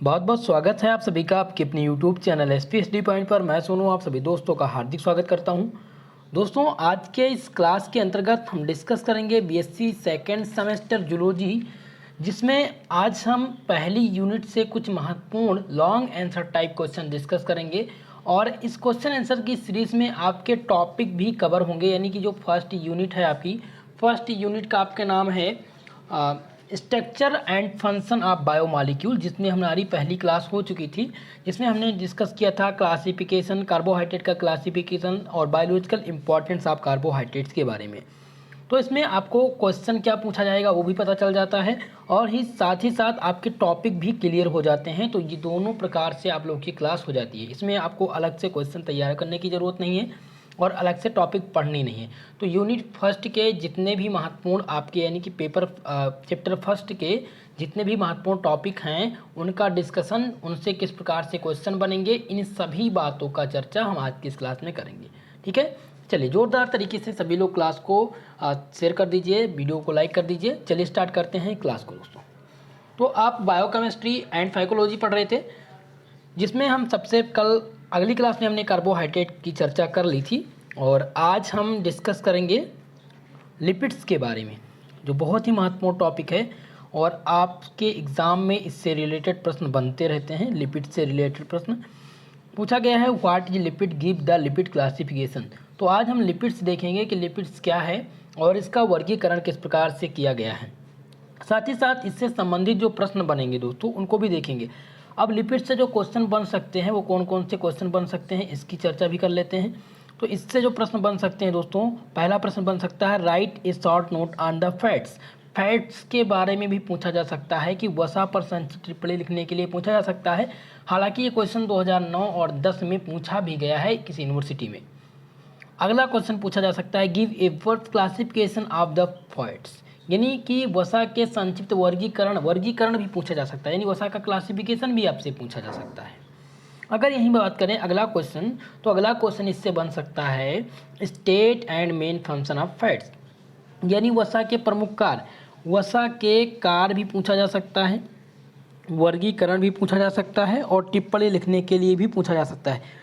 बहुत बहुत स्वागत है आप सभी का आपके अपने YouTube चैनल एसपीएसडी पॉइंट पर। मैं सोनू आप सभी दोस्तों का हार्दिक स्वागत करता हूं। दोस्तों, आज के इस क्लास के अंतर्गत हम डिस्कस करेंगे बीएससी सेकेंड सेमेस्टर जूलॉजी, जिसमें आज हम पहली यूनिट से कुछ महत्वपूर्ण long answer type question discuss करेंगे। और इस क्वेश्चन आंसर की सीरीज़ में आपके टॉपिक भी कवर होंगे, यानी कि जो फर्स्ट यूनिट है आपकी, फर्स्ट यूनिट का आपका नाम है structure and function of biomolecule, जिसमें हमारी पहली क्लास हो चुकी थी, जिसमें हमने डिस्कस किया था क्लासिफिकेशन, कार्बोहाइड्रेट का क्लासिफिकेशन और बायोलॉजिकल इंपॉर्टेंस ऑफ कार्बोहाइड्रेट्स के बारे में। तो इसमें आपको क्वेश्चन क्या पूछा जाएगा वो भी पता चल जाता है, और ही साथ आपके टॉपिक भी क्लियर हो जाते हैं। तो ये दोनों प्रकार से आप लोग की क्लास हो जाती है। इसमें आपको अलग से क्वेश्चन तैयार करने की ज़रूरत नहीं है और अलग से टॉपिक पढ़नी नहीं है। तो यूनिट फर्स्ट के जितने भी महत्वपूर्ण आपके, यानी कि पेपर चैप्टर फर्स्ट के जितने भी महत्वपूर्ण टॉपिक हैं, उनका डिस्कशन, उनसे किस प्रकार से क्वेश्चन बनेंगे, इन सभी बातों का चर्चा हम आज की इस क्लास में करेंगे। ठीक है, चलिए जोरदार तरीके से सभी लोग क्लास को शेयर कर दीजिए, वीडियो को लाइक कर दीजिए। चलिए स्टार्ट करते हैं क्लास को दोस्तों। तो आप बायोकेमिस्ट्री एंड फाइकोलॉजी पढ़ रहे थे, जिसमें हम सबसे कल अगली क्लास में हमने कार्बोहाइड्रेट की चर्चा कर ली थी, और आज हम डिस्कस करेंगे लिपिड्स के बारे में, जो बहुत ही महत्वपूर्ण टॉपिक है और आपके एग्ज़ाम में इससे रिलेटेड प्रश्न बनते रहते हैं। लिपिड से रिलेटेड प्रश्न पूछा गया है, what is lipid, give the lipid classification. तो आज हम लिपिड्स देखेंगे कि लिपिड्स क्या है और इसका वर्गीकरण किस प्रकार से किया गया है। साथ ही साथ इससे संबंधित जो प्रश्न बनेंगे दोस्तों, उनको भी देखेंगे। अब लिपिड से जो क्वेश्चन बन सकते हैं वो कौन कौन से क्वेश्चन बन सकते हैं, इसकी चर्चा भी कर लेते हैं। तो इससे जो प्रश्न बन सकते हैं दोस्तों, पहला प्रश्न बन सकता है right a short note on the fats. Fats के बारे में भी पूछा जा सकता है कि वसा पर संक्षिप्त टिप्पणी लिखने के लिए पूछा जा सकता है। हालांकि ये क्वेश्चन 2009 और 10 में पूछा भी गया है किसी यूनिवर्सिटी में। अगला क्वेश्चन पूछा जा सकता है give a word classification of the fats, यानी कि वसा के संक्षिप्त वर्गीकरण भी पूछा जा सकता है, यानी वसा का क्लासिफिकेशन भी आपसे पूछा जा सकता है। अगर यही बात करें अगला क्वेश्चन, तो अगला क्वेश्चन इससे बन सकता है state and main function of fats, यानी वसा के प्रमुख कार्य, वसा के कार्य भी पूछा जा सकता है, वर्गीकरण भी पूछा जा सकता है और टिप्पणी लिखने के लिए भी पूछा जा सकता है।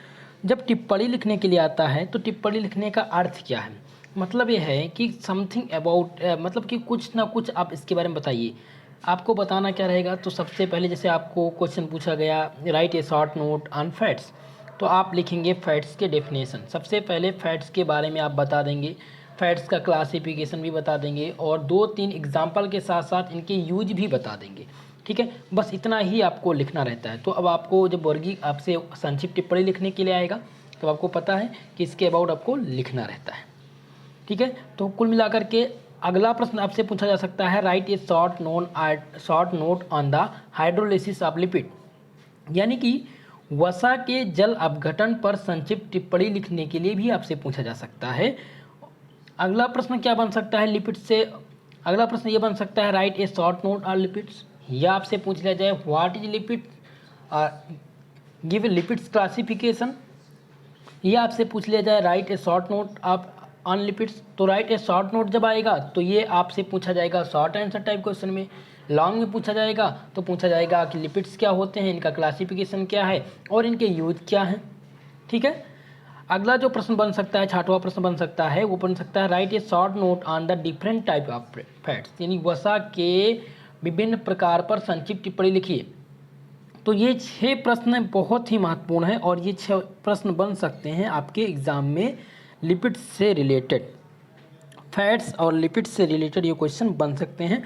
जब टिप्पणी लिखने के लिए आता है तो टिप्पणी लिखने का अर्थ क्या है, मतलब ये है कि समथिंग अबाउट, मतलब कि कुछ ना कुछ आप इसके बारे में बताइए। आपको बताना क्या रहेगा, तो सबसे पहले जैसे आपको क्वेश्चन पूछा गया right a short note on fats, तो आप लिखेंगे फैट्स के डेफिनेशन। सबसे पहले फैट्स के बारे में आप बता देंगे, फैट्स का क्लासिफिकेशन भी बता देंगे और 2-3 एग्जाम्पल के साथ साथ इनके यूज भी बता देंगे। ठीक है, बस इतना ही आपको लिखना रहता है। तो अब आपको जब वर्गी आपसे संक्षिप्त टिप्पणी लिखने के लिए आएगा, तो आपको पता है कि इसके अबाउट आपको लिखना रहता है। ठीक है, तो कुल मिलाकर के अगला प्रश्न आपसे पूछा जा सकता है right a short note on the hydrolysis of lipid, यानी कि वसा के जल अपघटन पर संक्षिप्त टिप्पणी लिखने के लिए भी आपसे पूछा जा सकता है। अगला प्रश्न क्या बन सकता है लिपिड से, अगला प्रश्न ये बन सकता है right a short note on lipids, या आपसे पूछ लिया जाए what is lipid, give lipids classification, या आपसे पूछ लिया जाए right a short note of on lipids. तो राइट ए शॉर्ट नोट जब आएगा तो ये आपसे पूछा जाएगा शॉर्ट आंसर टाइप क्वेश्चन में। लॉन्ग में पूछा जाएगा तो पूछा जाएगा कि लिपिड्स क्या होते हैं, इनका क्लासिफिकेशन क्या है और इनके यूज क्या हैं। ठीक है, अगला जो प्रश्न बन सकता है, 6वां प्रश्न बन सकता है, वो बन सकता है right a short note on the different type of fats, यानी वसा के विभिन्न प्रकार पर संक्षिप्त टिप्पणी लिखिए। तो ये 6 प्रश्न बहुत ही महत्वपूर्ण है और ये 6 प्रश्न बन सकते हैं आपके एग्जाम में लिपिड से रिलेटेड, फैट्स और लिपिड से रिलेटेड ये क्वेश्चन बन सकते हैं।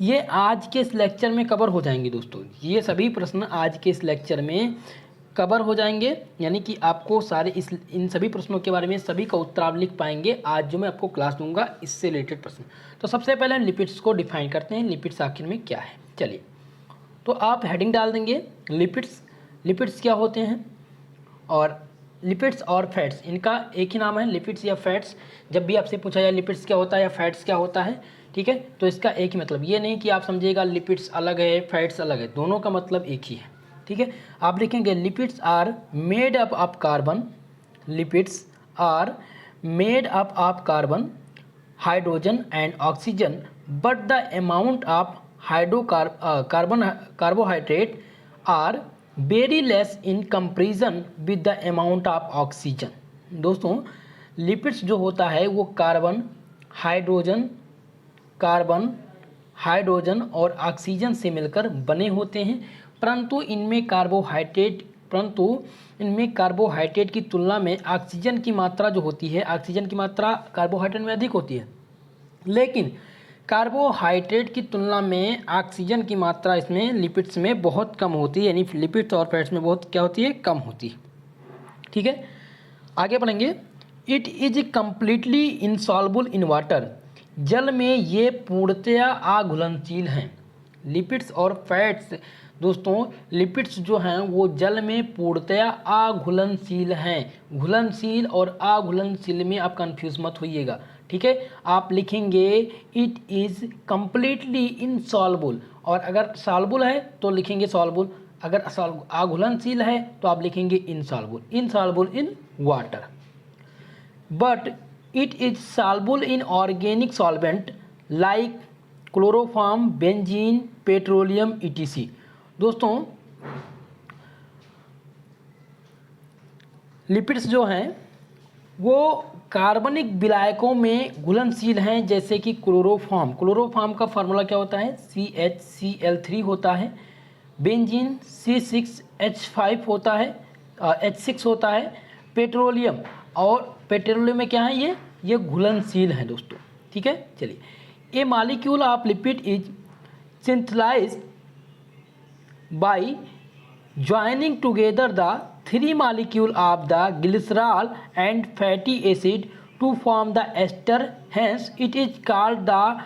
ये आज के इस लेक्चर में कवर हो जाएंगे दोस्तों, ये सभी प्रश्न आज के इस लेक्चर में कवर हो जाएंगे, यानी कि आपको सारे इन सभी प्रश्नों के बारे में सभी का उत्तर आप लिख पाएंगे आज जो मैं आपको क्लास दूंगा इससे रिलेटेड प्रश्न। तो सबसे पहले हम लिपिड्स को डिफाइन करते हैं, लिपिड्स आखिर में क्या है। चलिए, तो आप हेडिंग डाल देंगे लिपिड्स, लिपिड्स क्या होते हैं, और लिपिड्स और फैट्स इनका एक ही नाम है, लिपिड्स या फैट्स। जब भी आपसे पूछा जाए लिपिड्स क्या होता है या फैट्स क्या होता है, ठीक है, तो इसका एक ही मतलब, ये नहीं कि आप समझिएगा लिपिड्स अलग है फैट्स अलग है, दोनों का मतलब एक ही है। ठीक है, आप लिखेंगे lipids are made up of carbon, lipids are made up of carbon, hydrogen and oxygen, but the amount of carbohydrate are very less in comparison with the amount of oxygen. दोस्तों लिपिड्स जो होता है वो carbon hydrogen और oxygen से मिलकर बने होते हैं, परंतु इनमें कार्बोहाइड्रेट की तुलना में ऑक्सीजन की मात्रा जो होती है, ऑक्सीजन की मात्रा कार्बोहाइड्रेट में अधिक होती है, लेकिन कार्बोहाइड्रेट की तुलना में ऑक्सीजन की मात्रा इसमें लिपिड्स में बहुत कम होती है, यानी लिपिड्स और फैट्स में बहुत क्या होती है, कम होती है। ठीक है, आगे बढ़ेंगे। It is completely insoluble in water. जल में ये पूर्णतया अघुलनशील हैं। लिपिड्स और फैट्स, दोस्तों लिपिड्स जो हैं वो जल में पूर्णतया अघुलनशील हैं। घुलनशील और अघुलनशील में आप कंफ्यूज मत होइएगा। ठीक है, आप लिखेंगे इट इज़ कम्प्लीटली इनसॉल्युबल, और अगर सॉल्युबल है तो लिखेंगे सॉल्युबल, अगर अघुलनशील है तो आप लिखेंगे insoluble in water. But it is soluble in organic solvent like chloroform, benzene, petroleum etc। दोस्तों लिपिड्स जो हैं वो कार्बनिक विलायकों में घुलनशील हैं, जैसे कि क्लोरोफॉर्म का फार्मूला क्या होता है, CHCl3 होता है। बेंजीन C6H5 होता है, H6 होता है। पेट्रोलियम, और पेट्रोलियम में क्या है, ये घुलनशील है दोस्तों। ठीक है, चलिए। A molecule of lipid is synthesised by joining together the three molecule of the glycerol and fatty acid to form the ester, hence it is called the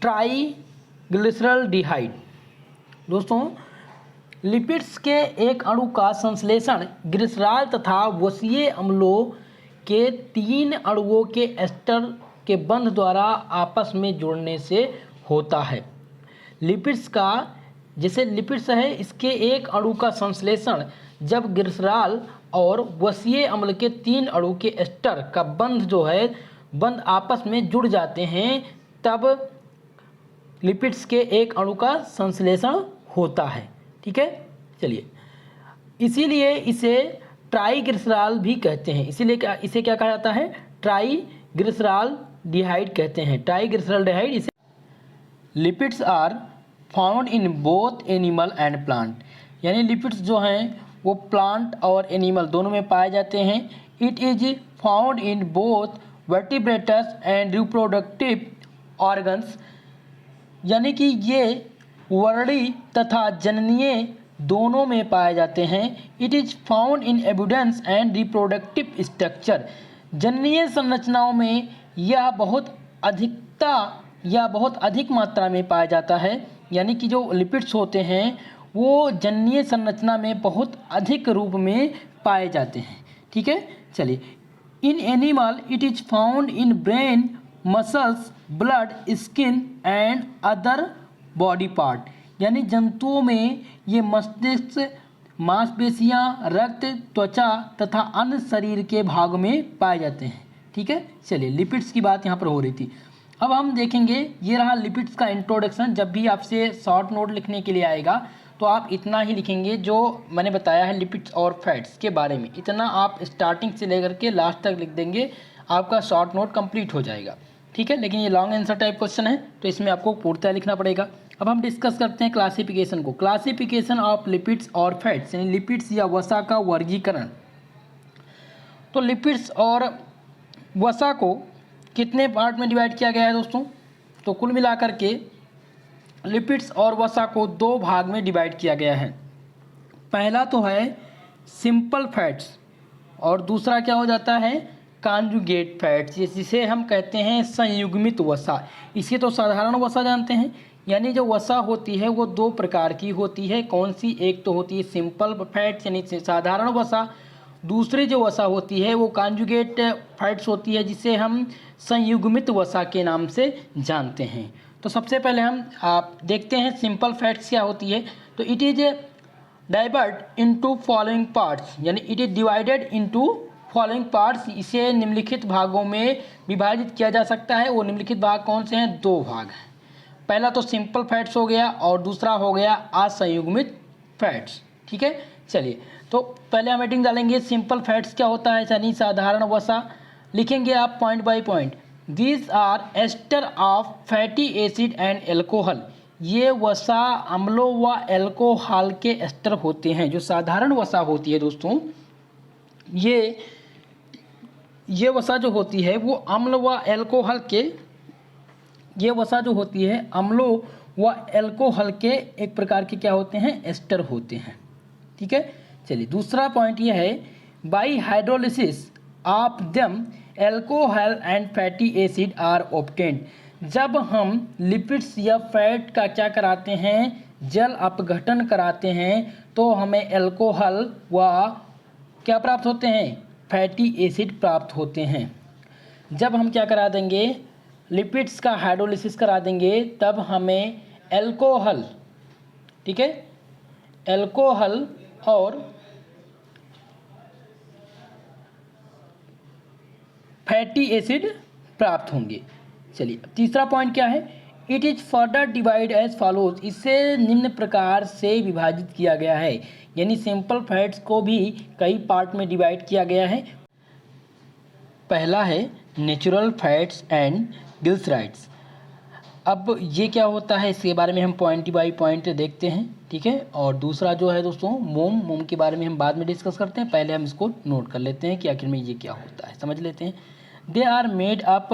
triglyceraldehyde। दोस्तों लिपिड्स के एक अणु का संश्लेषण ग्लिसरॉल तथा वसीय अम्लों के 3 अणुओं के एस्टर के बंध द्वारा आपस में जोड़ने से होता है। लिपिड्स का, जैसे लिपिड्स है, इसके एक अणु का संश्लेषण जब ग्लिसरॉल और वसीय अम्ल के 3 अणु के एस्टर का बंध आपस में जुड़ जाते हैं, तब लिपिड्स के एक अणु का संश्लेषण होता है। ठीक है, चलिए, इसीलिए इसे ट्राइग्लिसरॉल भी कहते हैं। इसीलिए इसे क्या कहा जाता है, ट्राइग्लिसरॉल्डिहाइड कहते हैं, ट्राइग्लिसरॉल्डिहाइड। इसे lipids are found in both animal and plant, यानी लिपिड्स जो हैं वो प्लांट और एनिमल दोनों में पाए जाते हैं। It is found in both vertebrates and reproductive organs, यानी कि ये वर्णी तथा जननीय दोनों में पाए जाते हैं। It is found in abundance and reproductive structure, जननीय संरचनाओं में यह बहुत अधिक मात्रा में पाया जाता है, यानी कि जो लिपिड्स होते हैं वो जननीय संरचना में बहुत अधिक रूप में पाए जाते हैं। ठीक है, चलिए। In animal it is found in brain, muscles, blood, skin and other body part, यानी जंतुओं में ये मस्तिष्क, मांसपेशियां, रक्त, त्वचा तथा अन्य शरीर के भाग में पाए जाते हैं। ठीक है, चलिए, लिपिड्स की बात यहाँ पर हो रही थी। अब हम देखेंगे, ये रहा लिपिड्स का इंट्रोडक्शन। जब भी आपसे शॉर्ट नोट लिखने के लिए आएगा तो आप इतना ही लिखेंगे जो मैंने बताया है लिपिड्स और फैट्स के बारे में, इतना आप स्टार्टिंग से लेकर के लास्ट तक लिख देंगे, आपका शॉर्ट नोट कंप्लीट हो जाएगा। ठीक है, लेकिन ये लॉन्ग आंसर टाइप क्वेश्चन है तो इसमें आपको पूर्णतः लिखना पड़ेगा। अब हम डिस्कस करते हैं क्लासिफिकेशन को। क्लासिफिकेशन ऑफ लिपिड्स और फैट्स, यानी लिपिड्स या वसा का वर्गीकरण। तो लिपिड्स और वसा को कितने पार्ट में डिवाइड किया गया है दोस्तों, तो कुल मिलाकर के लिपिड्स और वसा को 2 भाग में डिवाइड किया गया है। पहला तो है सिंपल फैट्स और दूसरा क्या हो जाता है, कॉन्जुगेट फैट्स, जिसे हम कहते हैं संयुग्मित वसा। इसे तो साधारण वसा जानते हैं, यानी जो वसा होती है वो 2 प्रकार की होती है। कौन सी, एक तो होती है सिंपल फैट्स यानी साधारण वसा, दूसरी जो वसा होती है वो कॉन्जुगेट फैट्स होती है, जिसे हम संयुग्मित वसा के नाम से जानते हैं। तो सबसे पहले हम आप देखते हैं सिंपल फैट्स क्या होती है। तो it is divert into following parts, यानी it is divided into following parts, इसे निम्नलिखित भागों में विभाजित किया जा सकता है। वो निम्नलिखित भाग कौन से हैं, 2 भाग हैं। पहला तो सिंपल फैट्स हो गया और दूसरा हो गया असंयुग्मित फैट्स। ठीक है, चलिए तो पहले हम हेडिंग डालेंगे सिंपल फैट्स क्या होता है, यानी साधारण वसा। लिखेंगे आप point by point. These are ester of fatty acid and alcohol. ये वसा अम्लों व एल्कोहल के एस्टर होते हैं। जो साधारण वसा होती है दोस्तों, ये वसा जो होती है वो अम्ल व एल्कोहल के, ये वसा जो होती है अम्लों व एल्कोहल के एक प्रकार के क्या होते हैं, एस्टर होते हैं। ठीक है, चलिए दूसरा पॉइंट ये है, by hydrolysis of them alcohol and fatty acid are obtained. जब हम लिपिड्स या फैट का क्या कराते हैं, जल अपघटन कराते हैं, तो हमें एल्कोहल व क्या प्राप्त होते हैं, फैटी एसिड प्राप्त होते हैं। जब हम क्या करा देंगे, लिपिड्स का हाइड्रोलिसिस करा देंगे, तब हमें एल्कोहल, ठीक है, एल्कोहल और फैटी एसिड प्राप्त होंगे। चलिए तीसरा पॉइंट क्या है, it is further divide as follows. इसे निम्न प्रकार से विभाजित किया गया है, यानी सिंपल फैट्स को भी कई पार्ट में डिवाइड किया गया है। पहला है नेचुरल फैट्स एंड ग्लिसराइड्स। अब ये क्या होता है, इसके बारे में हम पॉइंट बाई पॉइंट देखते हैं। ठीक है, और दूसरा जो है दोस्तों मोम के बारे में हम बाद में डिस्कस करते हैं। पहले हम इसको नोट कर लेते हैं कि आखिर में ये क्या होता है, समझ लेते हैं। They are made up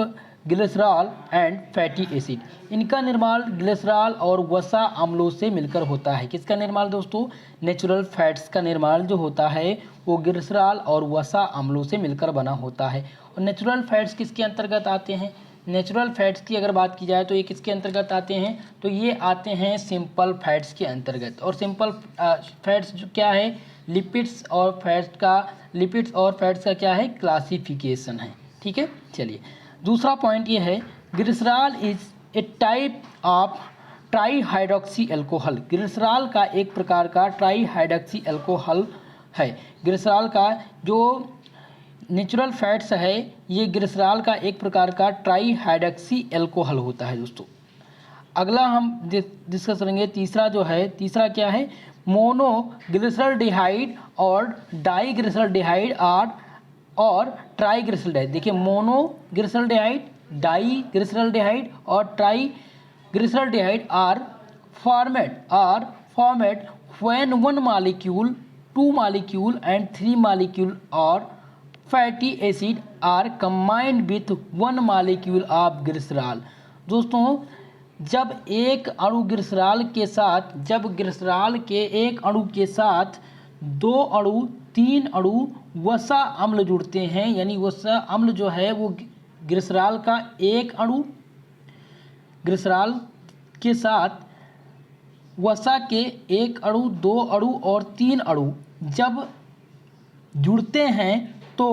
glycerol and fatty acid. इनका निर्माण ग्लिसरॉल और वसा अम्लों से मिलकर होता है। किसका निर्माण दोस्तों, नेचुरल फैट्स का निर्माण जो होता है वो ग्लिसरॉल और वसा अम्लों से मिलकर बना होता है। और नेचुरल फैट्स किसके अंतर्गत आते हैं, नेचुरल फैट्स की अगर बात की जाए तो ये किसके अंतर्गत आते हैं, तो ये आते हैं सिंपल फैट्स के अंतर्गत। और सिंपल फैट्स जो क्या है, लिपिड्स और फैट्स का क्या है, क्लासिफिकेशन है। ठीक है, चलिए दूसरा पॉइंट ये है, glycerol is a type of trihydroxy alcohol. Glycerol का एक प्रकार का ट्राईहाइड्रोक्सी एल्कोहल है। ग्लिसरॉल का जो नेचुरल फैट्स है, ये ग्लिसरॉल का एक प्रकार का ट्राईहाइड्रोक्सी एल्कोहल होता है दोस्तों। अगला हम डिस्कस करेंगे तीसरा जो है, तीसरा क्या है, मोनोग्लिसरॉल्डिहाइड और डाईग्लिसरॉल्डिहाइड और ट्राईग्लिसरॉल्डिहाइड। देखिए मोनोग्लिसरॉल्डिहाइड, डाईग्लिसरॉल्डिहाइड और triglyceraldehyde are format when one molecule, two molecule and three molecule और fatty acid are combined with one molecule of glycerol. दोस्तों जब एक अणु ग्लिसरॉल के साथ, जब ग्लिसरॉल के एक अणु के साथ दो अणु, तीन अणु वसा अम्ल जुड़ते हैं, यानी वसा अम्ल जो है वो ग्लिसरॉल का एक अणु, ग्लिसरॉल के साथ वसा के एक अणु, दो अणु और तीन अणु जब जुड़ते हैं तो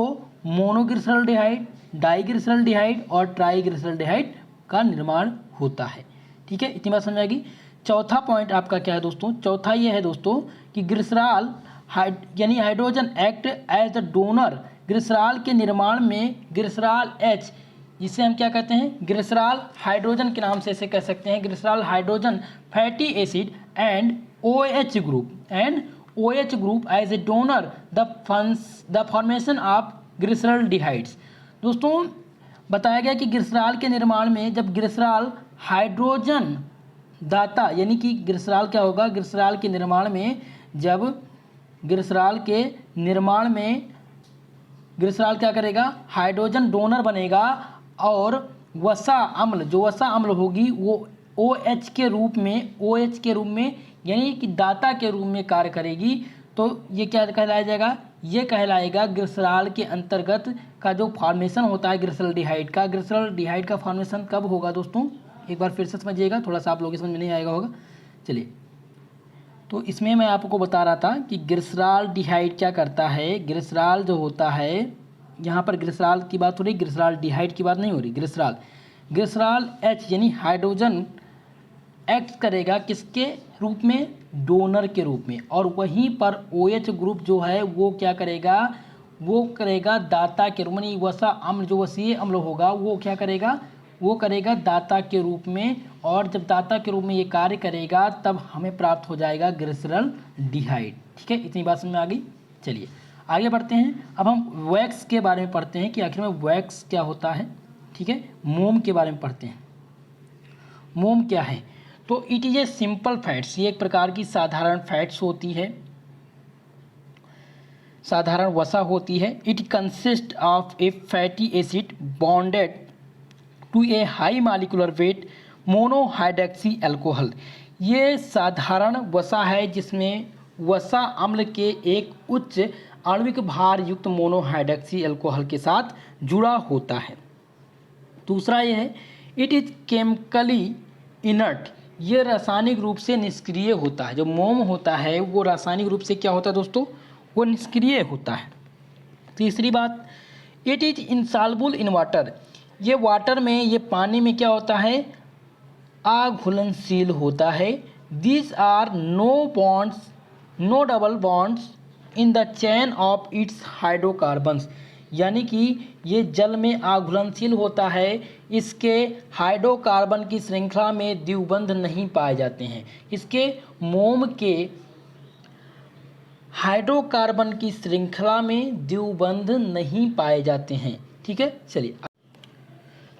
मोनोग्लिसरॉल्डिहाइड, डाईग्लिसरॉल्डिहाइड और ट्राईग्लिसरॉल्डिहाइड का निर्माण होता है। ठीक है, इतनी बात समझ आएगी। चौथा पॉइंट आपका क्या है दोस्तों, चौथा ये है दोस्तों कि ग्लिसरॉल यानी hydrogen act as the donor. Glycerol के निर्माण में ग्लिसरॉल H, जिसे हम क्या कहते हैं, ग्लिसरॉल हाइड्रोजन के नाम से इसे कह सकते हैं, glycerol hydrogen fatty acid and OH group as a donor the formation of glyceraldehydes. दोस्तों बताया गया कि ग्लिसरॉल के निर्माण में जब ग्लिसरॉल हाइड्रोजन दाता, यानी कि ग्लिसरॉल क्या होगा, ग्लिसरॉल के निर्माण में जब ग्लिसरॉल के निर्माण में ग्लिसरॉल क्या करेगा, हाइड्रोजन डोनर बनेगा और वसा अम्ल, जो वसा अम्ल होगी वो OH के रूप में यानी कि दाता के रूप में कार्य करेगी। तो ये क्या कहलाया जाएगा, ये कहलाएगा ग्लिसरॉल के अंतर्गत का जो फॉर्मेशन होता है ग्लिसरॉल्डिहाइड का। ग्लिसरॉल्डिहाइड का फॉर्मेशन कब होगा दोस्तों, एक बार फिर से समझिएगा, थोड़ा सा आप लोगों की समझ में नहीं आएगा होगा। चलिए तो इसमें मैं आपको बता रहा था कि ग्लिसरॉल्डिहाइड क्या करता है। ग्लिसरॉल जो होता है, यहाँ पर ग्लिसरॉल की बात हो रही, ग्लिसरॉल्डिहाइड की बात नहीं हो रही। ग्लिसरॉल H यानी हाइड्रोजन एक्ट करेगा किसके रूप में, डोनर के रूप में, और वहीं पर OH ग्रुप जो है वो क्या करेगा, वो करेगा दाता के रूप में। वसा अम्ल जो वसीय अम्ल होगा वो क्या करेगा, वो करेगा दाता के रूप में और जब दाता के रूप में ये कार्य करेगा तब हमें प्राप्त हो जाएगा ग्लिसरॉल्डिहाइड। ठीक है, इतनी बात समझ में आ गई। चलिए आगे बढ़ते हैं। अब हम वैक्स के बारे में पढ़ते हैं कि आखिर में वैक्स क्या होता है। ठीक है, मोम के बारे में पढ़ते हैं। मोम क्या है? तो it is a simple fats, ये एक प्रकार की साधारण फैट्स होती है, साधारण वसा होती है। It consist of a fatty acid bonded to a high molecular weight monohydroxy alcohol. ये साधारण वसा है जिसमें वसा अम्ल के एक उच्च आणविक भार युक्त मोनोहाइड्रॉक्सी अल्कोहल के साथ जुड़ा होता है। दूसरा ये है इट इज केमिकली इनर्ट, ये रासायनिक रूप से निष्क्रिय होता है। जो मोम होता है वो रासायनिक रूप से क्या होता है दोस्तों? वो निष्क्रिय होता है। तीसरी बात, it is insoluble in water, ये वाटर में, ये पानी में क्या होता है? अघुलनशील होता है। This are no double bonds in the chain of its hydrocarbons, यानी कि ये जल में अघुलनशील होता है, इसके हाइड्रोकार्बन की श्रृंखला में द्विबंध नहीं पाए जाते हैं। इसके मोम के हाइड्रोकार्बन की श्रृंखला में द्विबंध नहीं पाए जाते हैं। ठीक है, चलिए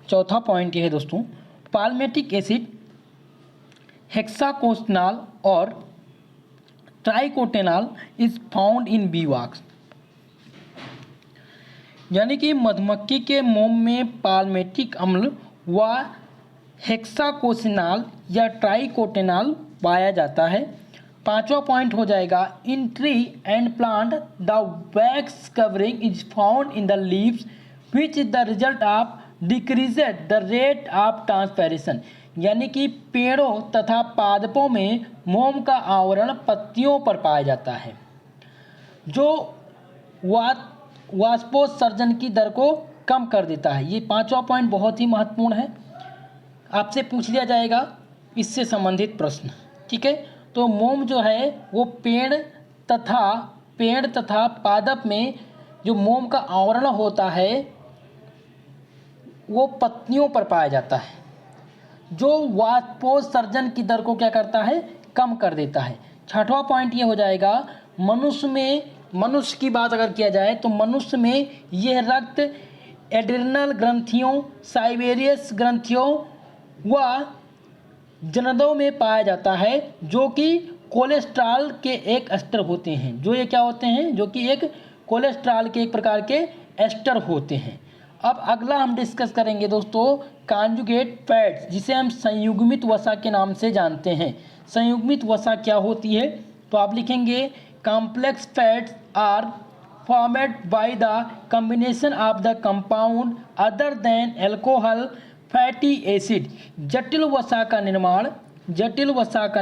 चौथा पॉइंट ये है दोस्तों, पाल्मेटिक एसिड, हेक्साकोनाल और ट्राइकोटेनॉल इज फाउंड इन बी वॉक्स, यानी कि मधुमक्खी के मोम में पाल्मेटिक अम्ल व हेक्साकोसिनाल या ट्राइकोटेनॉल पाया जाता है। पांचवा पॉइंट हो जाएगा, in tree and plant the wax covering is found in the leaves which is the result of decreased the rate of transpiration, यानी कि पेड़ों तथा पादपों में मोम का आवरण पत्तियों पर पाया जाता है, जो वाष्पोत्सर्जन की दर को कम कर देता है। ये पांचवा पॉइंट बहुत ही महत्वपूर्ण है, आपसे पूछ लिया जाएगा इससे संबंधित प्रश्न। ठीक है, तो मोम जो है वो पेड़ तथा पादप में जो मोम का आवरण होता है वो पत्तियों पर पाया जाता है, जो वाष्पोत्सर्जन की दर को क्या करता है? कम कर देता है। छठवां पॉइंट ये हो जाएगा, मनुष्य की बात अगर किया जाए तो मनुष्य में यह रक्त एड्रिनल ग्रंथियों, साइबेरियस ग्रंथियों व जनदों में पाया जाता है, जो कि कोलेस्ट्रॉल के एक एस्टर होते हैं। जो ये क्या होते हैं? जो कि एक कोलेस्ट्रॉल के एक प्रकार के एस्टर होते हैं। अब अगला हम डिस्कस करेंगे दोस्तों कॉन्जुगेट फैट्स, जिसे हम संयुग्मित वसा के नाम से जानते हैं। संयुग्मित वसा क्या होती है? तो आप लिखेंगे complex fats are formed by the combination of the compound other than alcohol fatty acid. जटिल वसा का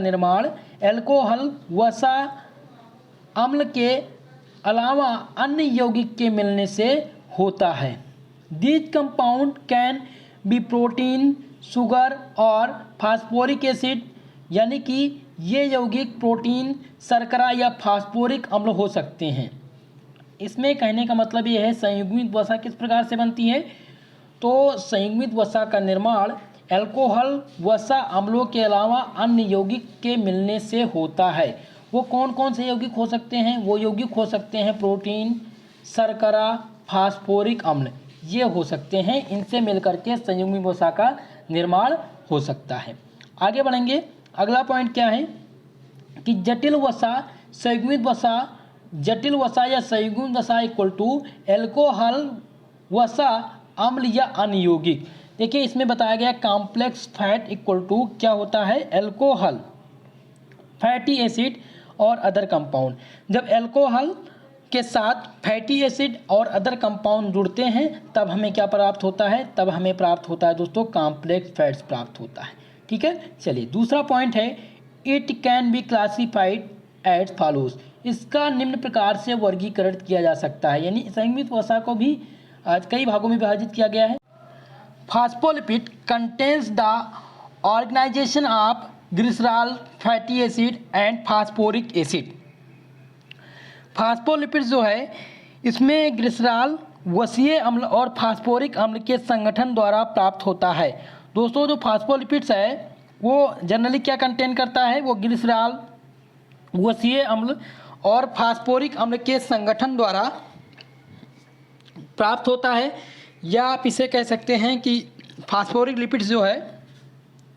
निर्माण एल्कोहल वसा अम्ल के अलावा अन्य यौगिक के मिलने से होता है। These compound can be protein, sugar और फास्फोरिक एसिड, यानी कि ये यौगिक प्रोटीन, शर्करा या फास्फोरिक अम्ल हो सकते हैं। इसमें कहने का मतलब ये है संयुग्मित वसा किस प्रकार से बनती है? तो संयुग्मित वसा का निर्माण एल्कोहल वसा अम्लों के अलावा अन्य यौगिक के मिलने से होता है। वो कौन कौन से यौगिक हो सकते हैं? वो यौगिक हो सकते हैं प्रोटीन, शर्करा, फास्फोरिक अम्ल, ये हो सकते हैं। इनसे मिलकर के संयुग्मित वसा का निर्माण हो सकता है। आगे बढ़ेंगे। अगला पॉइंट क्या है कि जटिल वसा या संयुग्मित वसा इक्वल टू एल्कोहल वसा अम्ल या अन्य यौगिक। देखिए इसमें बताया गया कॉम्प्लेक्स फैट इक्वल टू क्या होता है? एल्कोहल, फैटी एसिड और अदर कंपाउंड। जब एल्कोहल के साथ फैटी एसिड और अदर कंपाउंड जुड़ते हैं तब हमें क्या प्राप्त होता है? तब हमें प्राप्त होता है दोस्तों कॉम्प्लेक्स फैट्स प्राप्त होता है। ठीक है, चलिए दूसरा पॉइंट है it can be classified as follows. इसका निम्न प्रकार से वर्गीकरण किया जा सकता है, यानी संयुग्मित वसा को भी आज कई भागों में विभाजित किया गया है। Phospholipid contains the organisation of glycerol, fatty acid and phosphoric acid. Phospholipid जो है इसमें ग्लिसरॉल, वसीय अम्ल और फास्फोरिक अम्ल के संगठन द्वारा प्राप्त होता है। दोस्तों जो फास्फोलिपिड्स है वो जनरली क्या कंटेन करता है, वो ग्लिसरॉल, वसीय अम्ल और फास्फोरिक अम्ल के संगठन द्वारा प्राप्त होता है, या आप इसे कह सकते हैं कि फास्फोरिक लिपिड्स जो है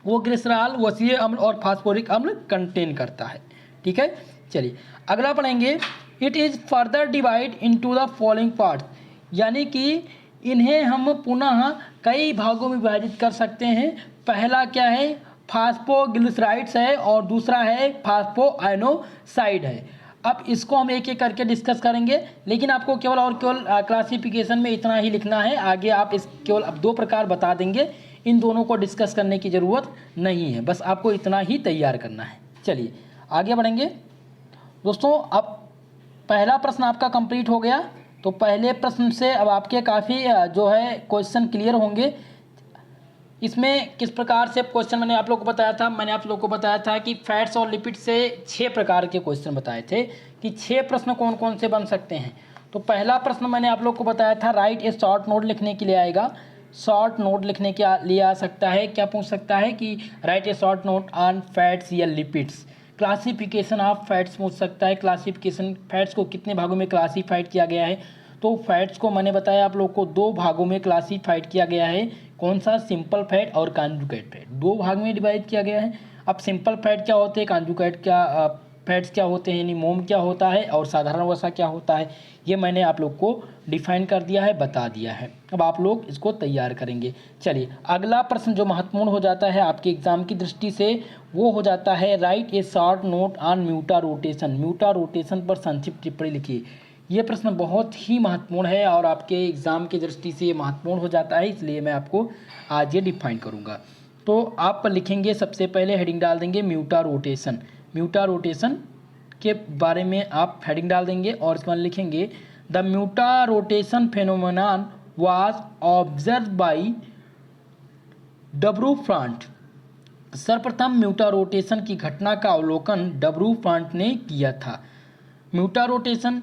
वो ग्लिसरॉल, वसीय अम्ल और फास्फोरिक अम्ल कंटेन करता है। ठीक है, चलिए अगला पढ़ेंगे। It is further divide into the following parts, यानी कि इन्हें हम पुनः कई भागों में विभाजित कर सकते हैं। पहला क्या है, फास्फोग्लिसराइड्स है और दूसरा है फास्फोआयनोसाइड है। अब इसको हम एक एक करके डिस्कस करेंगे, लेकिन आपको केवल क्लासिफिकेशन में इतना ही लिखना है। आगे आप इस केवल अब 2 प्रकार बता देंगे, इन दोनों को डिस्कस करने की ज़रूरत नहीं है, बस आपको इतना ही तैयार करना है। चलिए आगे बढ़ेंगे दोस्तों। अब पहला प्रश्न आपका कंप्लीट हो गया, तो पहले प्रश्न से अब आपके काफ़ी जो है क्वेश्चन क्लियर होंगे। इसमें किस प्रकार से क्वेश्चन मैंने आप लोगों को बताया था, मैंने आप लोगों को बताया था कि फैट्स और लिपिड से 6 प्रकार के क्वेश्चन बताए थे कि 6 प्रश्न कौन कौन से बन सकते हैं। तो पहला प्रश्न मैंने आप लोग को बताया था, राइट ए शॉर्ट नोट लिखने के लिए आएगा। शॉर्ट नोट लिखने के लिए आ सकता है, क्या पूछ सकता है कि right a short note on fats या लिपिड्स। क्लासिफिकेशन ऑफ फैट्स पूछ सकता है, क्लासिफिकेशन फैट्स को कितने भागों में क्लासीफाइड किया गया है। तो फैट्स को मैंने बताया आप लोग को 2 भागों में क्लासीफाइड किया गया है। कौन सा, सिंपल फैट और कॉन्जुगेट फैट, 2 भाग में डिवाइड किया गया है। अब सिंपल फैट क्या होते हैं, कॉन्जुगेट क्या फैट्स क्या होते हैं, यानी मोम क्या होता है और साधारण वसा क्या होता है, ये मैंने आप लोग को डिफाइन कर दिया है, बता दिया है। अब आप लोग इसको तैयार करेंगे। चलिए अगला प्रश्न जो महत्वपूर्ण हो जाता है आपके एग्जाम की दृष्टि से, वो हो जाता है right a short note on mutarotation. Mutarotation पर संक्षिप्त टिप्पणी लिखिए। ये प्रश्न बहुत ही महत्वपूर्ण है और आपके एग्ज़ाम की दृष्टि से ये महत्वपूर्ण हो जाता है, इसलिए मैं आपको आज ये डिफाइन करूँगा। तो आप लिखेंगे, सबसे पहले हेडिंग डाल देंगे म्यूटा रोटेशन। म्यूटा रोटेशन के बारे में आप हेडिंग डाल देंगे और इसके बाद लिखेंगे the mutarotation phenomenon was observed by Dubrunfaut. सर्वप्रथम म्यूटा रोटेशन की घटना का अवलोकन डब्रूफ्रांट ने किया था। म्यूटा रोटेशन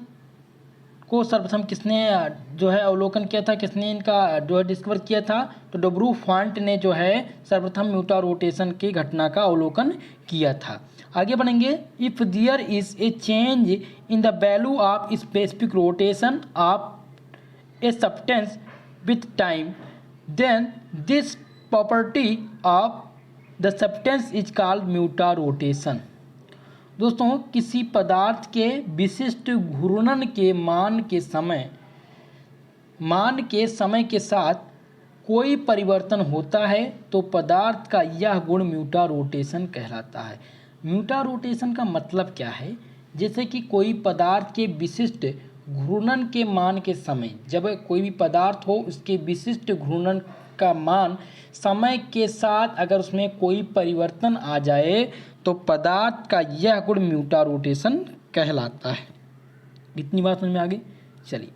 को सर्वप्रथम किसने जो है अवलोकन किया था, किसने इनका जो है डिस्कवर किया था, तो डब्रूफ्रांट ने जो है सर्वप्रथम म्यूटा रोटेशन की घटना का अवलोकन किया था। आगे बढ़ेंगे। If there is a change in the value of specific rotation of a substance with time, then this property of the substance is called mutarotation. दोस्तों, किसी पदार्थ के विशिष्ट घूर्णन के मान के समय के साथ कोई परिवर्तन होता है तो पदार्थ का यह गुण म्यूटा रोटेशन कहलाता है। म्यूटा रोटेशन का मतलब क्या है, जैसे कि कोई पदार्थ के विशिष्ट घूर्णन के मान के समय, जब कोई भी पदार्थ हो उसके विशिष्ट घूर्णन का मान समय के साथ अगर उसमें कोई परिवर्तन आ जाए तो पदार्थ का यह गुण म्यूटा रोटेशन कहलाता है। इतनी बात समझ में आ गई। चलिए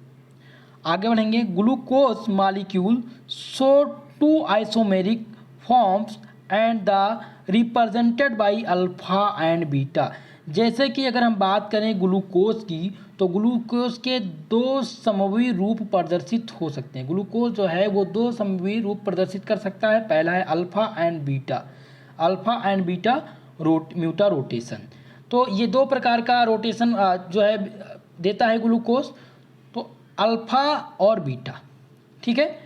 आगे बढ़ेंगे। Glucose molecule show 2 isomeric forms and the represented by alpha and beta. जैसे कि अगर हम बात करें ग्लूकोज की, तो ग्लूकोज के 2 समविय रूप प्रदर्शित हो सकते हैं। ग्लूकोज जो है वो 2 समविय रूप प्रदर्शित कर सकता है। पहला है alpha and beta, alpha and beta mutarotation. तो ये 2 प्रकार का रोटेशन जो है देता है ग्लूकोज, तो अल्फा और बीटा। ठीक है।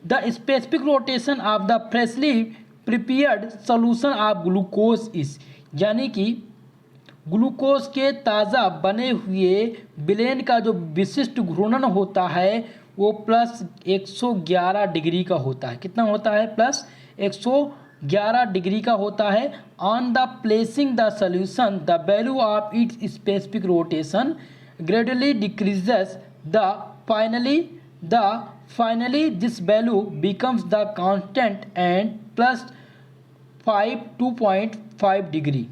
The specific rotation of the freshly prepared solution of glucose is, यानी कि ग्लूकोज के ताज़ा बने हुए विलेन का जो विशिष्ट घूर्णन होता है वो प्लस 111 डिग्री का होता है। कितना होता है? प्लस 111 डिग्री का होता है। On the placing the solution the value of its specific rotation gradually decreases finally this value becomes the constant and plus 2.5 degree.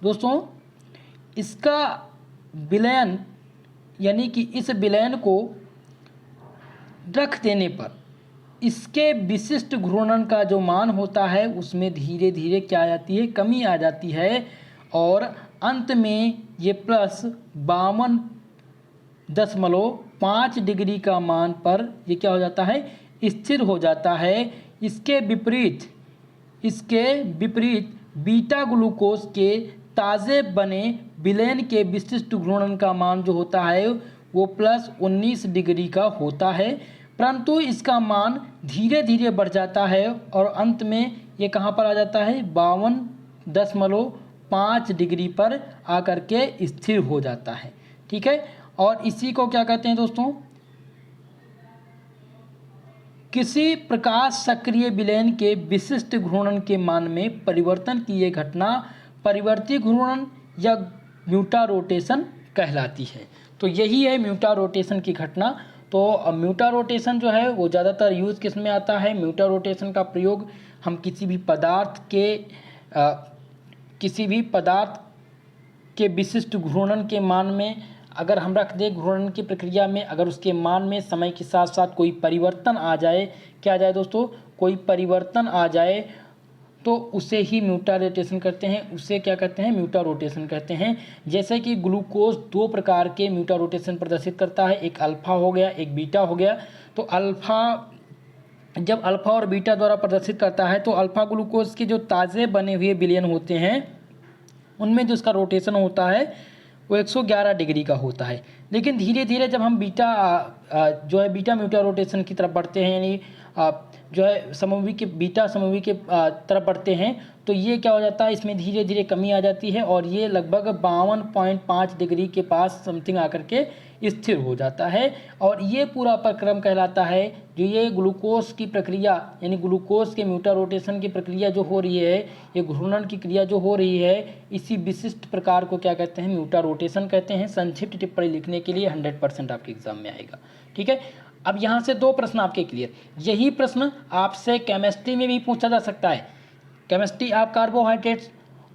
दोस्तों, इसका विलयन यानी कि इस विलयन को रख देने पर इसके विशिष्ट घूर्णन का जो मान होता है उसमें धीरे धीरे क्या आ जाती है? कमी आ जाती है और अंत में ये प्लस 52.5 डिग्री का मान पर ये क्या हो जाता है? स्थिर हो जाता है। इसके विपरीत इसके विपरीत बीटा ग्लूकोज के ताज़े बने विलेन के विशिष्ट घूर्णन का मान जो होता है वो +19 डिग्री का होता है, परंतु इसका मान धीरे धीरे बढ़ जाता है और अंत में ये कहाँ पर आ जाता है 52.5 डिग्री पर आकर के स्थिर हो जाता है। ठीक है, और इसी को क्या कहते हैं दोस्तों, किसी प्रकाश सक्रिय विलयन के विशिष्ट घूर्णन के मान में परिवर्तन की ये घटना परिवर्ती घूर्णन या म्यूटा रोटेशन कहलाती है। तो यही है म्यूटा रोटेशन की घटना। तो म्यूटा रोटेशन जो है वो ज़्यादातर यूज़ किस में आता है, म्यूटा रोटेशन का प्रयोग हम किसी भी पदार्थ के विशिष्ट घूर्णन के मान में अगर हम रख दें, घूर्णन की प्रक्रिया में अगर उसके मान में समय के साथ साथ कोई परिवर्तन आ जाए, क्या आ जाए दोस्तों, कोई परिवर्तन आ जाए तो उसे ही म्यूटा रोटेशन करते हैं, उसे क्या कहते हैं, म्यूटा रोटेशन कहते हैं। जैसे कि ग्लूकोज 2 प्रकार के म्यूटा रोटेशन प्रदर्शित करता है, एक अल्फा हो गया, एक बीटा हो गया। तो जब अल्फा और बीटा द्वारा प्रदर्शित करता है तो अल्फा ग्लूकोज के जो ताज़े बने हुए विलयन होते हैं उनमें जो इसका रोटेशन होता है वो 111 डिग्री का होता है। लेकिन धीरे धीरे जब हम बीटा म्यूटा रोटेशन की तरफ बढ़ते हैं, यानी जो है बीटा समूही के तरफ बढ़ते हैं, तो ये क्या हो जाता है, इसमें धीरे धीरे कमी आ जाती है और ये लगभग 52.5 डिग्री के पास समथिंग आकर के स्थिर हो जाता है। और ये पूरा प्रक्रम कहलाता है, जो ये ग्लूकोज की प्रक्रिया यानी ग्लूकोज के म्यूटा रोटेशन की प्रक्रिया जो हो रही है, ये घूर्णन की क्रिया जो हो रही है, इसी विशिष्ट प्रकार को क्या कहते हैं, म्यूटा रोटेशन कहते हैं। संक्षिप्त टिप्पणी लिखने के लिए 100% आपके एग्जाम में आएगा। ठीक है, अब यहाँ से 2 प्रश्न आपके क्लियर। यही प्रश्न आपसे केमिस्ट्री में भी पूछा जा सकता है, केमिस्ट्री ऑफ कार्बोहाइड्रेट्स,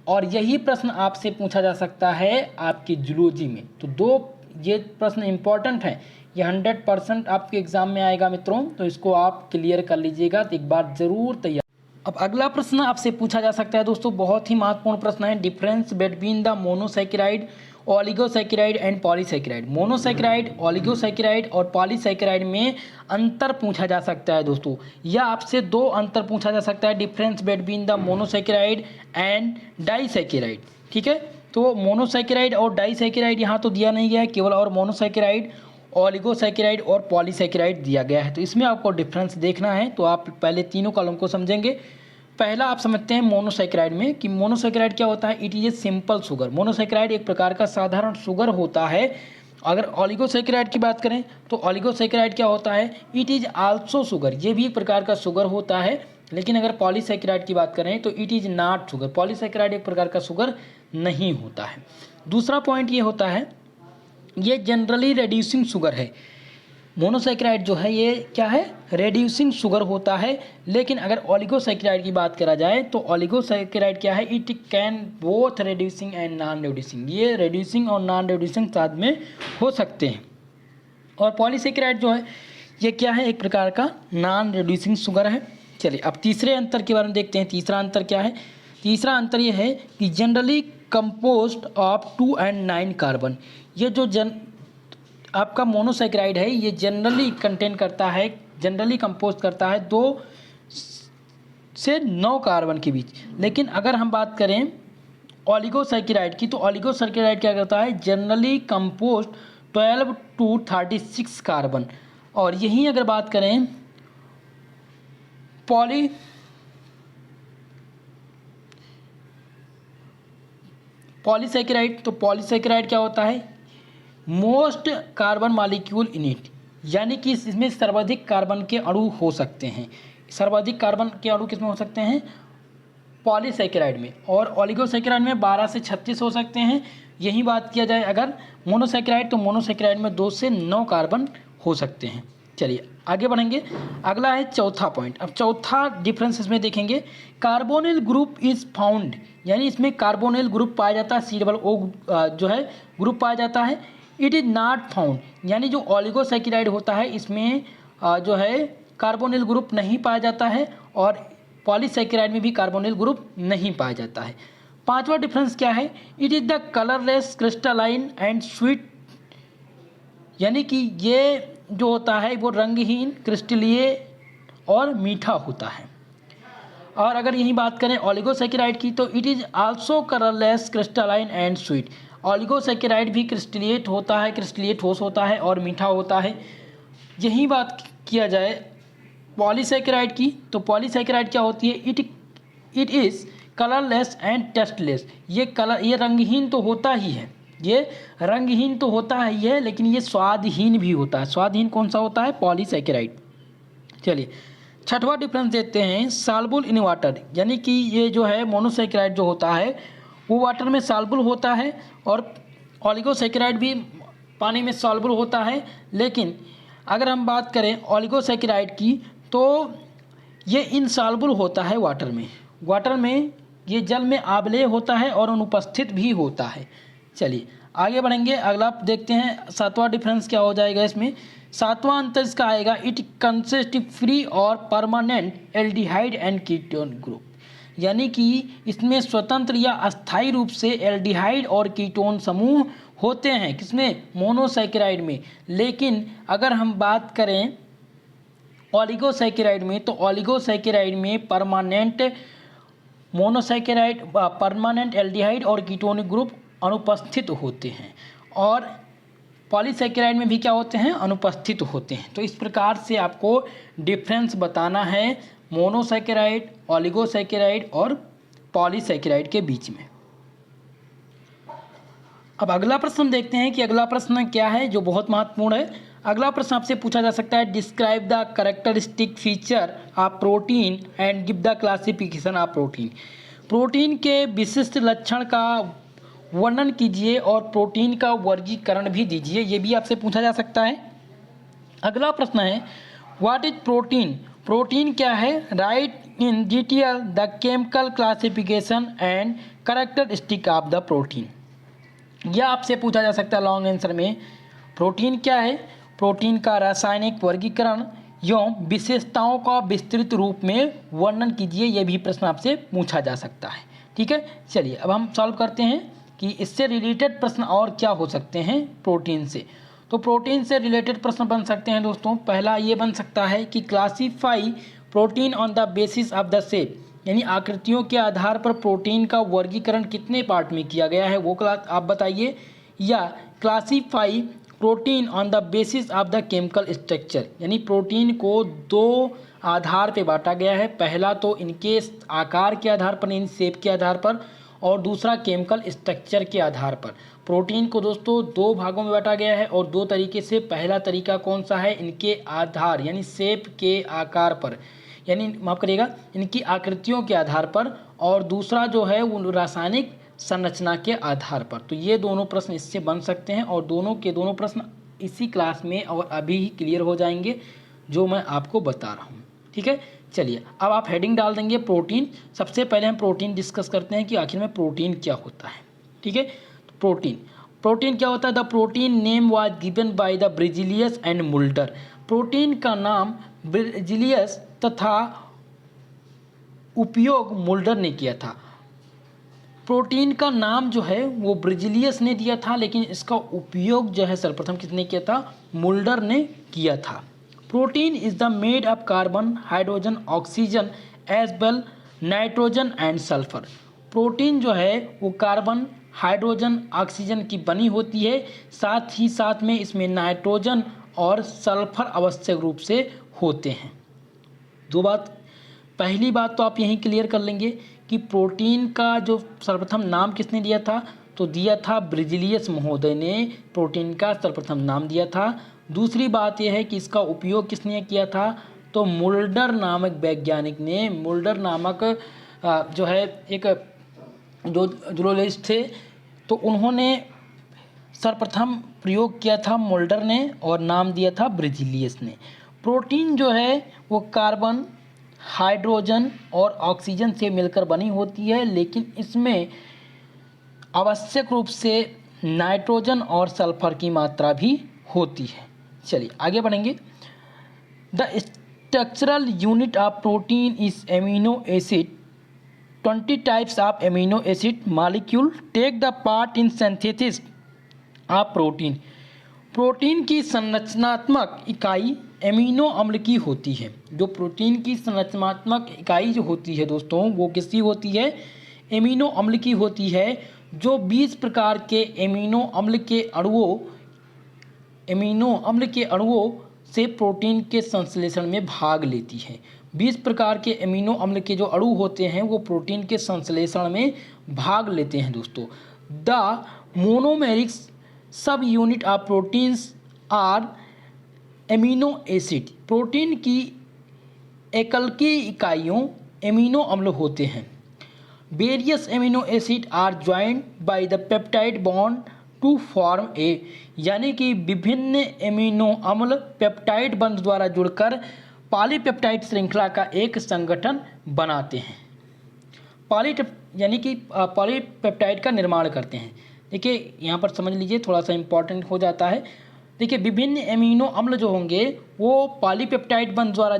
और यही प्रश्न आपसे पूछा जा सकता है आपकी जूलॉजी में। तो 2 ये प्रश्न इंपॉर्टेंट हैं, ये 100% आपके एग्जाम में आएगा मित्रों, तो इसको आप क्लियर कर लीजिएगा, तो एक बार जरूर तैयार। अब अगला प्रश्न आपसे पूछा जा सकता है दोस्तों, बहुत ही महत्वपूर्ण प्रश्न है, difference between the monosaccharide, oligosaccharide and polysaccharide. Monosaccharide, oligosaccharide और पॉलीसैकेराइड में अंतर पूछा जा सकता है दोस्तों, या आपसे 2 अंतर पूछा जा सकता है, difference between the monosaccharide and disaccharide. ठीक है, तो मोनोसैकेराइड और डाइसैकेराइड यहाँ तो दिया नहीं गया है, केवल और मोनोसैकेराइड, ओलिगोसैकेराइड और पॉलीसैकेराइड दिया गया है। तो इसमें आपको डिफरेंस देखना है, तो आप पहले तीनों कॉलम को समझेंगे। पहला आप समझते हैं मोनोसैकेराइड में कि मोनोसैकेराइड क्या होता है, it is a simple sugar. Monosaccharide एक प्रकार का साधारण शुगर होता है। अगर ओलिगोसैकेराइड की बात करें तो ओलिगोसैकेराइड क्या होता है, इट इज आल्सो शुगर, ये भी एक प्रकार का शुगर होता है। लेकिन अगर पॉलीसैकेराइड की बात करें तो it is not sugar, polysaccharide एक प्रकार का शुगर नहीं होता है। दूसरा पॉइंट ये होता है, ये जनरली रेड्यूसिंग शुगर है। मोनोसैकेराइड जो है ये क्या है, रेड्यूसिंग शुगर होता है। लेकिन अगर ओलिगोसैकेराइड की बात करा जाए तो ओलिगोसैकेराइड क्या है, it can both reducing and non reducing, ये रेड्यूसिंग और नॉन रेड्यूसिंग साथ में हो सकते हैं। और पॉलीसैकेराइड जो है ये क्या है, एक प्रकार का नॉन रेड्यूसिंग शुगर है। चलिए अब तीसरे अंतर के बारे में देखते हैं। तीसरा अंतर क्या है, तीसरा अंतर ये है कि generally composed of 2 and 9 carbon. ये जो आपका मोनोसैकेराइड है ये जनरली कंटेन करता है, जनरली कंपोज करता है 2 से 9 कार्बन के बीच। लेकिन अगर हम बात करें ओलिगोसैकेराइड की, तो ओलिगोसैकेराइड क्या करता है, जनरली कंपोज 12 to 36 कार्बन। और यहीं अगर बात करें पॉलीसैकेराइड, तो पॉलीसैकेराइड क्या होता है, most carbon molecule in it, यानी कि इसमें सर्वाधिक कार्बन के अणु हो सकते हैं। सर्वाधिक कार्बन के अणु किसमें हो सकते हैं, पॉलीसैकेराइड में। और ओलिगोसैकेराइड में 12 से 36 हो सकते हैं। यही बात किया जाए अगर मोनोसैकेराइड, तो मोनोसैकेराइड में 2 से 9 कार्बन हो सकते हैं। चलिए आगे बढ़ेंगे। अगला है चौथा पॉइंट। अब चौथा डिफरेंस इसमें देखेंगे, कार्बोनिल ग्रुप इज फाउंड, यानी इसमें कार्बोनिल ग्रुप पाया जाता है, C+O जो है ग्रुप पाया जाता है। इट इज़ नॉट फाउंड, यानी जो ओलिगोसैकेराइड होता है इसमें जो है कार्बोनिल ग्रुप नहीं पाया जाता है, और पॉलीसैकेराइड में भी कार्बोनिल ग्रुप नहीं पाया जाता है। पांचवा डिफरेंस क्या है, it is the colourless crystalline and sweet, यानी कि ये जो होता है वो रंगहीन, क्रिस्टलीय और मीठा होता है। और अगर यही बात करें ओलिगोसैकेराइड की तो it is also colourless crystalline and sweet. Oligosaccharide भी क्रिस्टलिएट होता है, क्रिस्टलिएट ठोस होता है और मीठा होता है। यही बात किया जाए पॉलीसैकेराइड की तो पॉलीसैकेराइड क्या होती है, it is colourless and tasteless. ये रंगहीन तो होता ही है, ये रंगहीन तो होता ही है, लेकिन ये स्वादहीन भी होता है। स्वादहीन कौन सा होता है, पॉलीसैकेराइड। चलिए छठवां डिफरेंस देते हैं, सॉल्युबल इन वाटर, यानी कि ये जो है मोनोसैकेराइड जो होता है वो वाटर में सॉल्युबल होता है और ओलिगोसैकेराइड भी पानी में सॉल्युबल होता है। लेकिन अगर हम बात करें ओलिगोसैकेराइड की तो ये इनसॉल्युबल होता है वाटर में ये जल में आबलेय होता है और अनुपस्थित भी होता है। चलिए आगे बढ़ेंगे, अगला देखते हैं सातवां डिफरेंस क्या हो जाएगा इसमें। सातवां अंतर इसका आएगा, इट कंसिस्ट फ्री और permanent aldehyde and ketone group, यानी कि इसमें स्वतंत्र या अस्थायी रूप से एल्डिहाइड और कीटोन समूह होते हैं, किसमें, मोनोसैकेराइड में। लेकिन अगर हम बात करें ओलिगोसैकेराइड में तो ओलिगोसैकेराइड में परमानेंट एल्डिहाइड और कीटोनिक ग्रुप अनुपस्थित होते हैं और पॉलीसैकेराइड में भी क्या होते हैं, अनुपस्थित होते हैं। तो इस प्रकार से आपको डिफरेंस बताना है मोनोसैकेराइड, ओलिगोसैकेराइड और पॉलीसैकेराइड के बीच में। अब अगला प्रश्न देखते हैं कि अगला प्रश्न क्या है जो बहुत महत्वपूर्ण है। अगला प्रश्न आपसे पूछा जा सकता है, describe the characteristic feature of protein and give the classification of protein. Protein के विशिष्ट लक्षण का वर्णन कीजिए और प्रोटीन का वर्गीकरण भी दीजिए, ये भी आपसे पूछा जा सकता है। अगला प्रश्न है, व्हाट इज प्रोटीन, प्रोटीन क्या है, right in detail the chemical classification and characteristic of the protein. यह आपसे पूछा जा सकता है लॉन्ग आंसर में, प्रोटीन क्या है, प्रोटीन का रासायनिक वर्गीकरण एवं विशेषताओं का विस्तृत रूप में वर्णन कीजिए, यह भी प्रश्न आपसे पूछा जा सकता है। ठीक है, चलिए अब हम सॉल्व करते हैं कि इससे रिलेटेड प्रश्न और क्या हो सकते हैं प्रोटीन से। तो प्रोटीन से रिलेटेड प्रश्न बन सकते हैं दोस्तों, पहला ये बन सकता है कि classify protein on the basis of the shape, यानी आकृतियों के आधार पर प्रोटीन का वर्गीकरण कितने पार्ट में किया गया है वो क्लास आप बताइए। या classify protein on the basis of the chemical structure, यानी प्रोटीन को दो आधार पे बांटा गया है, पहला तो इनके आकार के आधार पर, इन शेप के आधार पर, और दूसरा केमिकल स्ट्रक्चर के आधार पर। प्रोटीन को दोस्तों दो भागों में बांटा गया है और दो तरीके से। पहला तरीका कौन सा है, इनके आधार यानी शेप के आकार पर, यानी माफ करिएगा इनकी आकृतियों के आधार पर, और दूसरा जो है वो रासायनिक संरचना के आधार पर। तो ये दोनों प्रश्न इससे बन सकते हैं और दोनों के दोनों प्रश्न इसी क्लास में और अभी ही क्लियर हो जाएंगे जो मैं आपको बता रहा हूँ। ठीक है, चलिए अब आप हेडिंग डाल देंगे प्रोटीन। सबसे पहले हम प्रोटीन डिस्कस करते हैं कि आखिर में प्रोटीन क्या होता है। ठीक है, प्रोटीन क्या होता है, the protein name was given by the Berzelius and Mulder. Protein का नाम ब्रिजिलियस तथा उपयोग मुल्डर ने किया था। प्रोटीन का नाम जो है वो ब्रिजिलियस ने दिया था, लेकिन इसका उपयोग जो है सर्वप्रथम किसने किया था, मुल्डर ने किया था। Protein is the made of carbon, hydrogen, oxygen as well nitrogen and sulphur. Protein जो है वो कार्बन, हाइड्रोजन, ऑक्सीजन की बनी होती है, साथ ही साथ में इसमें नाइट्रोजन और सल्फर आवश्यक रूप से होते हैं। दो बात, पहली बात तो आप यहीं क्लियर कर लेंगे कि प्रोटीन का जो सर्वप्रथम नाम किसने दिया था, तो दिया था ब्रिजिलियस महोदय ने प्रोटीन का सर्वप्रथम नाम दिया था। दूसरी बात यह है कि इसका उपयोग किसने किया था, तो मुल्डर नामक वैज्ञानिक ने, मुल्डर नामक जो है एक जो जूलॉजिस्ट थे, तो उन्होंने सर्वप्रथम प्रयोग किया था मुल्डर ने और नाम दिया था ब्रिजिलियस ने। प्रोटीन जो है वो कार्बन, हाइड्रोजन और ऑक्सीजन से मिलकर बनी होती है, लेकिन इसमें आवश्यक रूप से नाइट्रोजन और सल्फर की मात्रा भी होती है। चलिए आगे बढ़ेंगे। The structural unit of protein is amino acid. 20 types of amino acid molecule take the part in synthesis of protein. Protein की संरचनात्मक इकाई एमिनो अम्ल की होती है। जो प्रोटीन की संरचनात्मक इकाई जो होती है दोस्तों, वो किसकी होती है? एमिनो अम्ल की होती है, जो 20 प्रकार के एमिनो अम्ल के अणुओं से प्रोटीन के संश्लेषण में भाग लेती है। 20 प्रकार के एमिनो अम्ल के जो अणु होते हैं वो प्रोटीन के संश्लेषण में भाग लेते हैं दोस्तों। The monomeric subunit of proteins are amino acid. Protein की एकल इकाइयों एमिनो अम्ल होते हैं। Various amino acid are joined by the peptide bond to form a, यानी कि विभिन्न एमिनो अम्ल पेप्टाइड बंध द्वारा जुड़कर पॉलीपेप्टाइड श्रृंखला का एक संगठन बनाते हैं। पॉलीपेप्टाइड का निर्माण करते हैं। देखिए यहाँ पर समझ लीजिए, थोड़ा सा इंपॉर्टेंट हो जाता है। देखिए विभिन्न एमिनो अम्ल जो होंगे वो पॉलीपेप्टाइड बंध द्वारा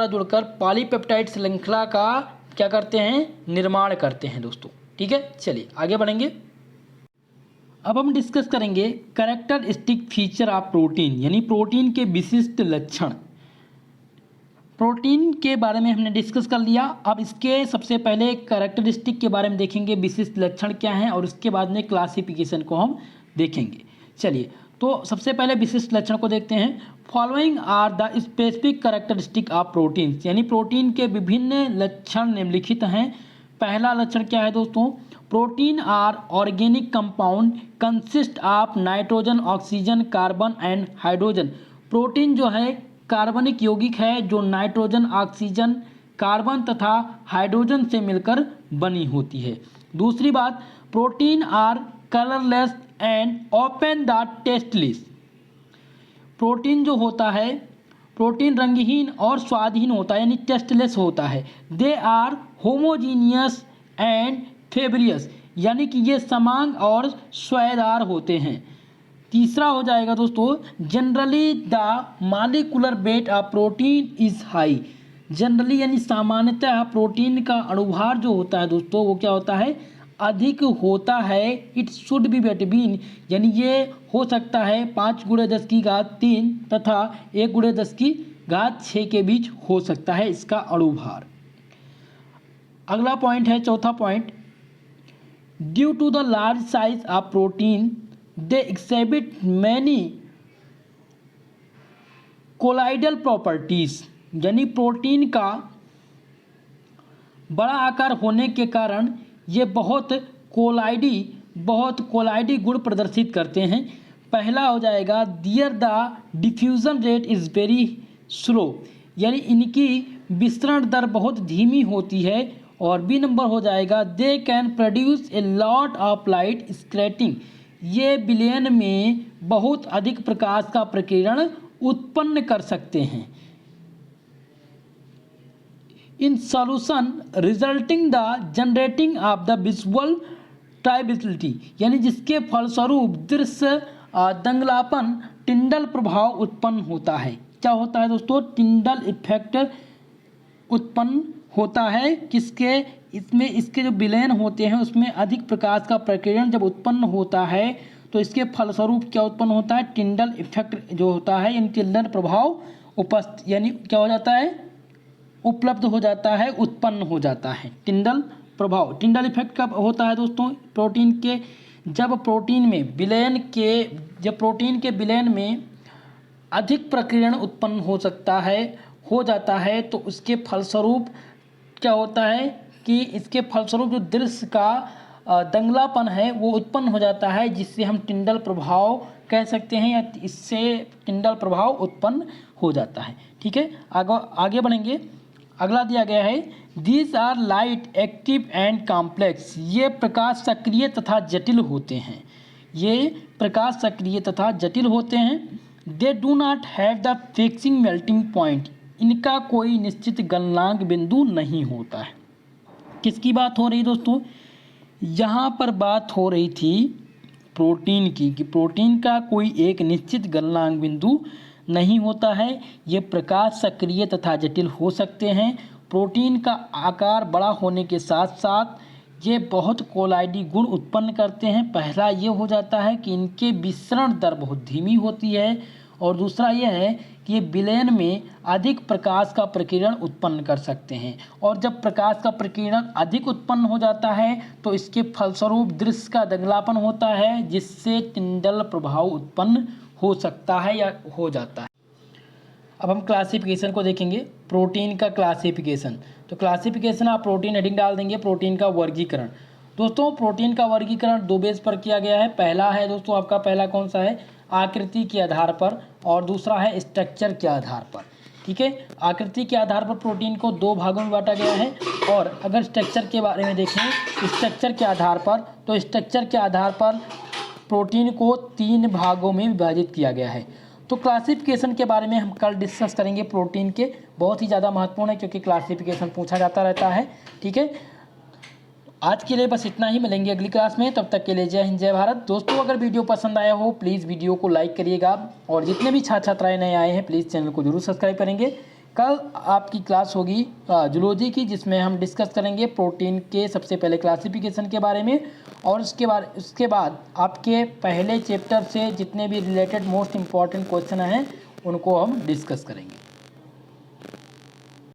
जुड़कर पॉलीपेप्टाइड श्रृंखला का क्या करते हैं? निर्माण करते हैं दोस्तों। ठीक है, चलिए आगे बढ़ेंगे। अब हम डिस्कस करेंगे कैरेक्टरिस्टिक फीचर ऑफ प्रोटीन, यानी प्रोटीन के विशिष्ट लक्षण। प्रोटीन के बारे में हमने डिस्कस कर लिया। अब इसके सबसे पहले कैरेक्टरिस्टिक के बारे में देखेंगे, विशिष्ट लक्षण क्या हैं, और उसके बाद में क्लासिफिकेशन को हम देखेंगे। चलिए, तो सबसे पहले विशिष्ट लक्षण को देखते हैं। Following are the specific characteristic of protein, यानी प्रोटीन के विभिन्न लक्षण निम्नलिखित हैं। पहला लक्षण क्या है दोस्तों? Protein are organic compound consist of nitrogen, oxygen, carbon and hydrogen. Protein जो है कार्बनिक यौगिक है, जो नाइट्रोजन, ऑक्सीजन, कार्बन तथा हाइड्रोजन से मिलकर बनी होती है। दूसरी बात, protein are colourless and open the tasteless. Protein जो होता है, प्रोटीन रंगहीन और स्वादहीन होता है, यानी टेस्टलेस होता है। दे आर होमोजीनियस एंड फेब्रियस, यानी कि ये समान और स्वादार होते हैं। तीसरा हो जाएगा दोस्तों, generally the molecular weight of protein is high. Generally यानी सामान्यतः प्रोटीन का अणुभार जो होता है दोस्तों, वो क्या होता है? अधिक होता है। इट शुड बी बिटवीन, यानी ये हो सकता है 5 × 10³ तथा 1 × 10⁻6 के बीच हो सकता है इसका अणुभार। अगला पॉइंट है, चौथा point, due to the large size of protein they exhibit many colloidal properties, यानी प्रोटीन का बड़ा आकार होने के कारण ये बहुत कोलाइडी गुण प्रदर्शित करते हैं। पहला हो जाएगा, there the diffusion rate is very slow, यानी इनकी विसरण दर बहुत धीमी होती है। और बी नंबर हो जाएगा, they can produce a lot of light scattering, ये विलयन में बहुत अधिक प्रकाश का प्रकीर्णन उत्पन्न कर सकते हैं। In solution resulting the generating of the visual turbidity, यानी जिसके फलस्वरूप दृश्य दंगलापन टिंडल प्रभाव उत्पन्न होता है। क्या होता है दोस्तों? टिंडल इफेक्ट उत्पन्न होता है। किसके? इसमें इसके जो विलयन होते हैं उसमें अधिक प्रकाश का प्रकीर्णन जब उत्पन्न होता है तो इसके फलस्वरूप क्या उत्पन्न होता है? टिंडल इफेक्ट जो होता है, यानी टिंडल प्रभाव यानी क्या हो जाता है? उपलब्ध हो जाता है, उत्पन्न हो जाता है टिंडल प्रभाव। टिंडल इफेक्ट कब होता है दोस्तों? प्रोटीन के विलयन में अधिक प्रकीर्णन उत्पन्न हो जाता है तो उसके फलस्वरूप क्या होता है कि इसके फलस्वरूप जो दृश्य का दंगलापन है वो उत्पन्न हो जाता है, जिससे हम टिंडल प्रभाव कह सकते हैं, या इससे टिंडल प्रभाव उत्पन्न हो जाता है। ठीक है, आगे बढ़ेंगे। अगला दिया गया है, these are light active and complex, ये प्रकाश सक्रिय तथा जटिल होते हैं। They do not have the fixing melting point, इनका कोई निश्चित गलनांक बिंदु नहीं होता है। किसकी बात हो रही दोस्तों? यहाँ पर बात हो रही थी प्रोटीन की, कि प्रोटीन का कोई एक निश्चित गलनांक बिंदु नहीं होता है। ये प्रकाश सक्रिय तथा जटिल हो सकते हैं। प्रोटीन का आकार बड़ा होने के साथ साथ ये बहुत कोलाइडी गुण उत्पन्न करते हैं। पहला ये हो जाता है कि इनके विसरण दर बहुत धीमी होती है, और दूसरा यह है कि ये विलयन में अधिक प्रकाश का प्रकीर्णन उत्पन्न कर सकते हैं। और जब प्रकाश का प्रकीर्णन अधिक उत्पन्न हो जाता है तो इसके फलस्वरूप दृश्य का दगलापन होता है, जिससे टिंडल प्रभाव उत्पन्न हो सकता है या हो जाता है। अब हम क्लासिफिकेशन को देखेंगे, प्रोटीन का क्लासिफिकेशन। तो क्लासिफिकेशन आप प्रोटीन हेडिंग डाल देंगे, प्रोटीन का वर्गीकरण। दोस्तों प्रोटीन का वर्गीकरण दो बेस पर किया गया है। पहला है दोस्तों आपका, पहला कौन सा है, आकृति के आधार पर, और दूसरा है स्ट्रक्चर के आधार पर। ठीक है, आकृति के आधार पर प्रोटीन को दो भागों में बांटा गया है। और अगर स्ट्रक्चर के बारे में देखें, स्ट्रक्चर के आधार पर, तो स्ट्रक्चर के आधार पर प्रोटीन को 3 भागों में विभाजित किया गया है। तो क्लासिफिकेशन के बारे में हम कल डिस्कस करेंगे। प्रोटीन के बहुत ही ज़्यादा महत्वपूर्ण है, क्योंकि क्लासिफिकेशन पूछा जाता रहता है। ठीक है, आज के लिए बस इतना ही, मिलेंगे अगली क्लास में। तब तक के लिए जय हिंद जय भारत। दोस्तों अगर वीडियो पसंद आया हो प्लीज़ वीडियो को लाइक करिएगा, और जितने भी छात्र छात्राएं नए आए हैं प्लीज़ चैनल को जरूर सब्सक्राइब करेंगे। कल आपकी क्लास होगी जूलॉजी की, जिसमें हम डिस्कस करेंगे प्रोटीन के सबसे पहले क्लासिफिकेशन के बारे में, और उसके बाद आपके पहले चैप्टर से जितने भी रिलेटेड मोस्ट इंपॉर्टेंट क्वेश्चन हैं उनको हम डिस्कस करेंगे।